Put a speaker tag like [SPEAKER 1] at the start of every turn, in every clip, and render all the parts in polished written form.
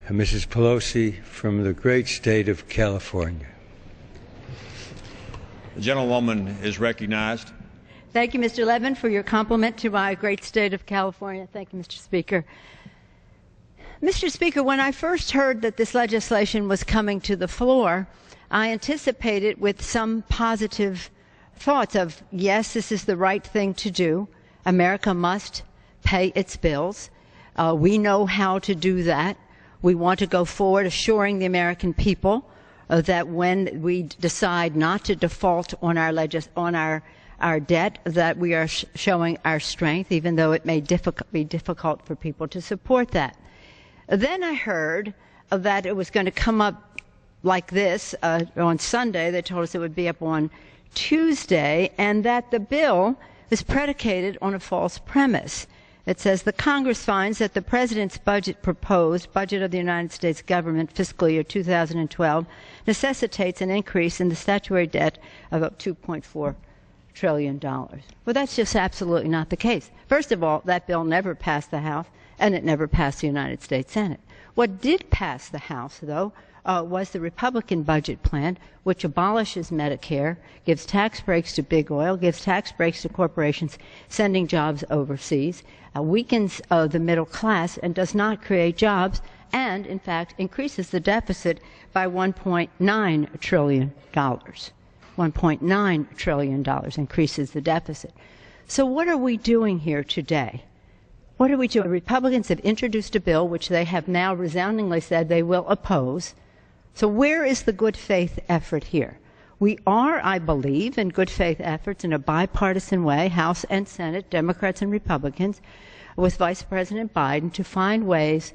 [SPEAKER 1] Mrs. Pelosi from the great state of California.
[SPEAKER 2] The gentlewoman is recognized.
[SPEAKER 3] Thank you, Mr. Levin, for your compliment to my great state of California. Thank you, Mr. Speaker. Mr. Speaker, when I first heard that this legislation was coming to the floor, I anticipated with some positive thoughts of, yes, this is the right thing to do. America must pay its bills. We know how to do that. We want to go forward assuring the American people that when we decide not to default on our debt, that we are showing our strength, even though it may be difficult for people to support that. Then I heard that it was going to come up like this on Sunday. They told us it would be up on Tuesday, and that the bill is predicated on a false premise. It says the Congress finds that the President's proposed budget of the United States government fiscal year 2012 necessitates an increase in the statutory debt of up $2.4 trillion. Well, that's just absolutely not the case. First of all, that bill never passed the House, and it never passed the United States Senate. What did pass the House, though, was the Republican budget plan, which abolishes Medicare, gives tax breaks to big oil, gives tax breaks to corporations sending jobs overseas, weakens the middle class, and does not create jobs, and, in fact, increases the deficit by $1.9 trillion. $1.9 trillion increases the deficit. So what are we doing here today? What are we doing? The Republicans have introduced a bill which they have now resoundingly said they will oppose. So where is the good faith effort here? We are, I believe, in good faith efforts in a bipartisan way, House and Senate, Democrats and Republicans, with Vice President Biden to find ways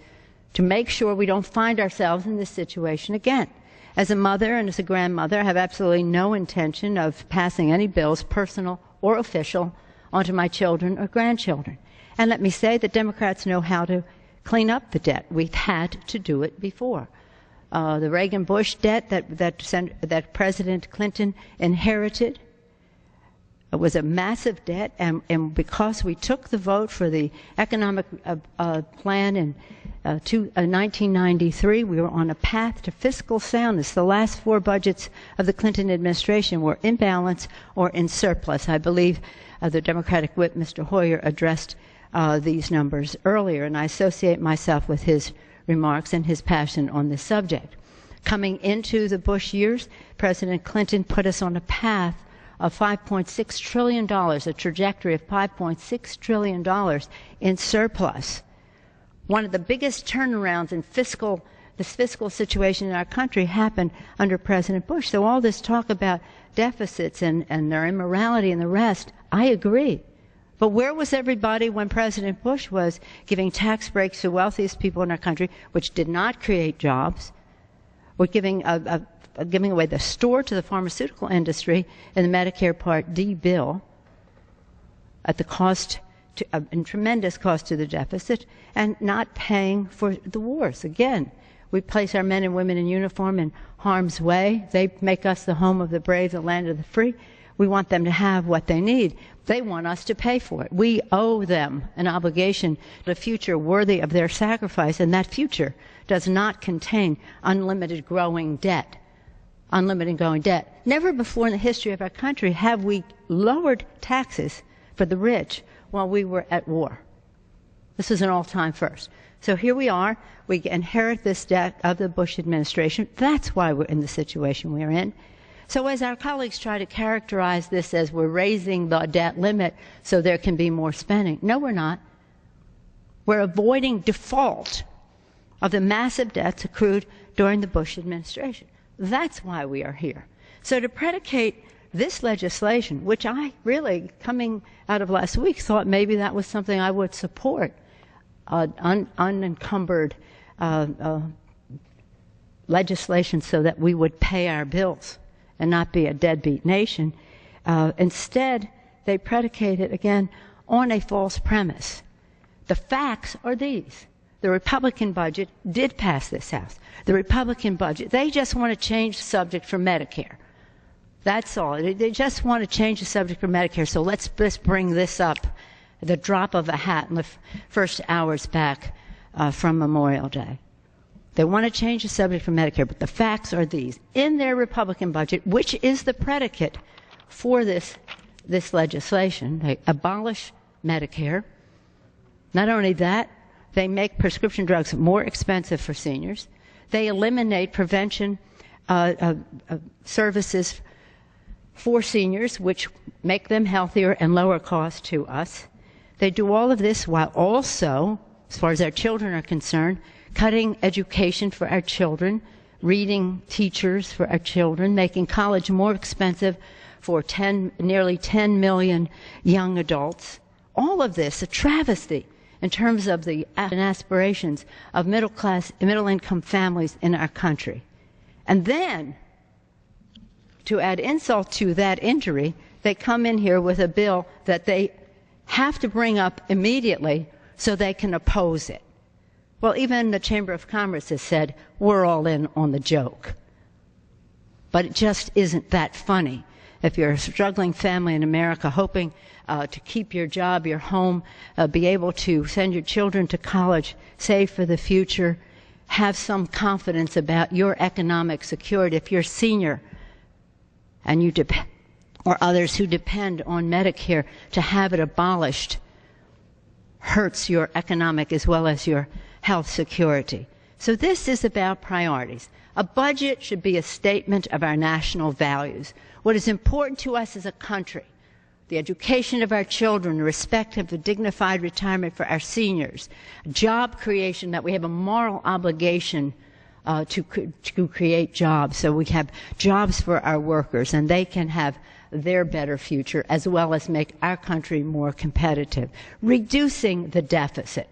[SPEAKER 3] to make sure we don't find ourselves in this situation again. As a mother and as a grandmother, I have absolutely no intention of passing any bills, personal or official, onto my children or grandchildren. And let me say that Democrats know how to clean up the debt. We've had to do it before. The Reagan-Bush debt that President Clinton inherited was a massive debt, and because we took the vote for the economic plan in 1993, we were on a path to fiscal soundness. The last four budgets of the Clinton administration were in balance or in surplus. I believe the Democratic whip, Mr. Hoyer, addressed these numbers earlier, and I associate myself with his remarks and his passion on this subject. Coming into the Bush years, President Clinton put us on a path of $5.6 trillion, a trajectory of $5.6 trillion in surplus. One of the biggest turnarounds in this fiscal situation in our country happened under President Bush. So all this talk about deficits and their immorality and the rest, I agree. But where was everybody when President Bush was giving tax breaks to the wealthiest people in our country, which did not create jobs, were giving away the store to the pharmaceutical industry in the Medicare Part D bill at the cost, in tremendous cost to the deficit, and not paying for the wars? Again, we place our men and women in uniform in harm's way. They make us the home of the brave, the land of the free. We want them to have what they need. They want us to pay for it. We owe them an obligation to a future worthy of their sacrifice, and that future does not contain unlimited growing debt. Unlimited growing debt. Never before in the history of our country have we lowered taxes for the rich while we were at war. This is an all-time first. So here we are. We inherit this debt of the Bush administration. That's why we're in the situation we're in. So as our colleagues try to characterize this as we're raising the debt limit so there can be more spending, no, we're not. We're avoiding default of the massive debts accrued during the Bush administration. That's why we are here. So to predicate this legislation, which I really, coming out of last week, thought maybe that was something I would support, unencumbered legislation so that we would pay our bills and not be a deadbeat nation. Instead, they predicate it, again, on a false premise. The facts are these. The Republican budget did pass this House. The Republican budget, they just want to change the subject for Medicare. That's all. They just want to change the subject for Medicare. So let's bring this up, the drop of a hat in the first hours back from Memorial Day. They want to change the subject from Medicare, but the facts are these. In their Republican budget, which is the predicate for this legislation, they abolish Medicare. Not only that, they make prescription drugs more expensive for seniors. They eliminate prevention services for seniors, which make them healthier and lower cost to us. They do all of this while also, as far as our children are concerned, cutting education for our children, reading teachers for our children, making college more expensive for nearly 10 million young adults. All of this, a travesty in terms of the aspirations of middle-income families in our country. And then, to add insult to that injury, they come in here with a bill that they have to bring up immediately so they can oppose it. Well, even the Chamber of Commerce has said, we're all in on the joke. But it just isn't that funny. If you're a struggling family in America hoping to keep your job, your home, be able to send your children to college, save for the future, have some confidence about your economic security, if you're a senior and you or others who depend on Medicare, to have it abolished hurts your economic as well as your health security. So this is about priorities. A budget should be a statement of our national values. What is important to us as a country, the education of our children, the respect of the dignified retirement for our seniors, job creation, that we have a moral obligation to create jobs, so we have jobs for our workers and they can have their better future as well as make our country more competitive. Reducing the deficit.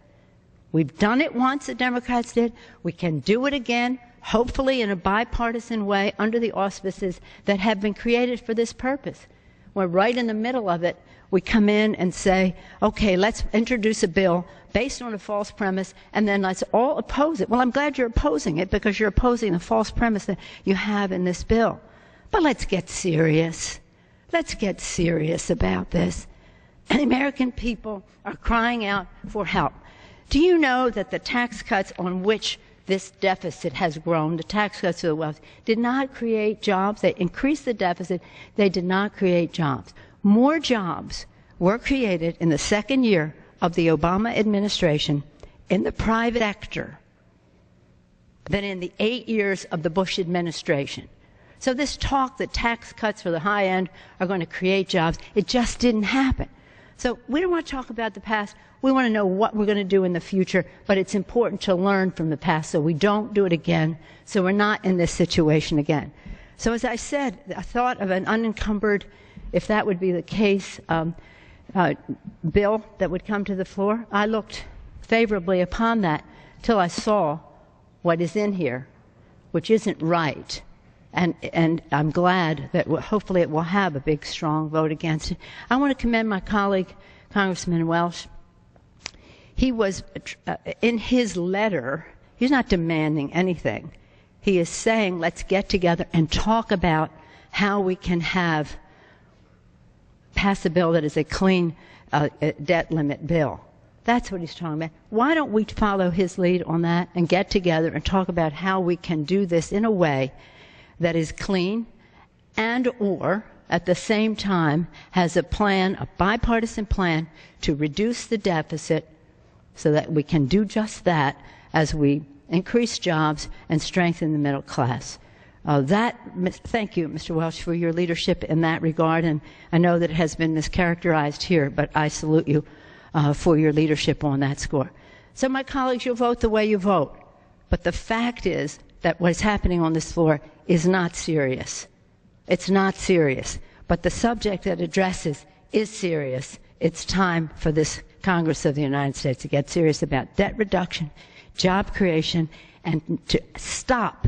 [SPEAKER 3] We've done it once, the Democrats did. We can do it again, hopefully in a bipartisan way under the auspices that have been created for this purpose. We're right in the middle of it. We come in and say, okay, let's introduce a bill based on a false premise, and then let's all oppose it. Well, I'm glad you're opposing it because you're opposing the false premise that you have in this bill. But let's get serious. Let's get serious about this. And the American people are crying out for help. Do you know that the tax cuts on which this deficit has grown, the tax cuts to the wealthy, did not create jobs? They increased the deficit. They did not create jobs. More jobs were created in the second year of the Obama administration in the private sector than in the 8 years of the Bush administration. So this talk that tax cuts for the high end are going to create jobs, it just didn't happen. So we don't want to talk about the past. We want to know what we're going to do in the future, but it's important to learn from the past so we don't do it again, so we're not in this situation again. So as I said, I thought of an unencumbered, if that would be the case, bill that would come to the floor. I looked favorably upon that till I saw what is in here, which isn't right. And I'm glad that hopefully it will have a big, strong vote against it. I want to commend my colleague, Congressman Welch. He was, in his letter, he's not demanding anything. He is saying, let's get together and talk about how we can pass a bill that is a clean debt limit bill. That's what he's talking about. Why don't we follow his lead on that and get together and talk about how we can do this in a way that is clean and or at the same time has a plan, a bipartisan plan to reduce the deficit so that we can do just that as we increase jobs and strengthen the middle class. Thank you, Mr. Welch, for your leadership in that regard, and I know that it has been mischaracterized here, but I salute you for your leadership on that score. So my colleagues, you'll vote the way you vote, but the fact is that what is happening on this floor is not serious. It's not serious, but the subject that addresses is serious. It's time for this Congress of the United States to get serious about debt reduction, job creation, and to stop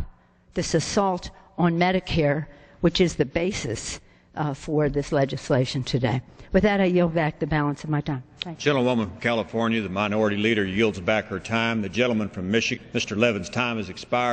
[SPEAKER 3] this assault on Medicare, which is the basis for this legislation today. With that, I yield back the balance of my time. Thank you.
[SPEAKER 2] Gentlewoman from California, the minority leader, yields back her time. The gentleman from Michigan, Mr. Levin's time has expired.